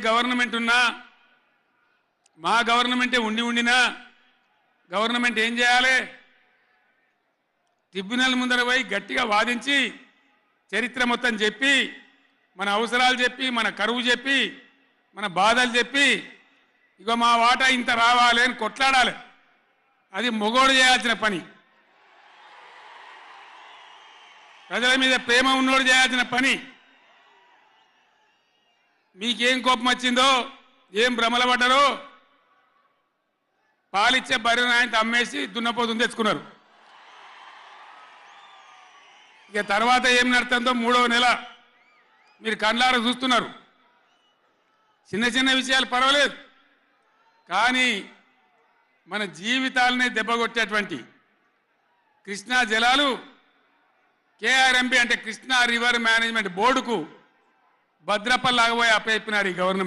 Government ఉన్నా మా గవర్నమెంటే ఉండినా గవర్నమెంట్ ఏం చేయాలి? ట్రిబ్యునల్ ముందర పోయి గట్టిగా వాదించి చరిత్ర మొత్తం చెప్పి మన అవసరాలు చెప్పి మన కరువు చెప్పి మన బాధలు చెప్పి ఇగో మా వాటా ఇంత రావాలి అని కొట్లాడాలి. అది మొగోడు చేయాల్సిన పని, ప్రజల మీద ప్రేమ ఉన్నోడు చేయాల్సిన పని. మీకేం కోపం వచ్చిందో, ఏం భ్రమల పడ్డారో పాలిచ్చే బర్రెను ఆయన అమ్మేసి దున్నపోతుని తెచ్చుకున్నారు. ఇక తర్వాత ఏం నడుతుందో 3వ నెల మీరు కళ్ళారా చూస్తున్నారు. చిన్న చిన్న విషయాలు పర్వాలేదు, కానీ మన జీవితాలనే దెబ్బకొట్టేటువంటి కృష్ణా జలాలు కేఆర్ఎంబి అంటే కృష్ణా రివర్ మేనేజ్మెంట్ బోర్డుకు భద్రపల్లాగబోయి అప్పయిపోయినారు ఈ గవర్నమెంట్.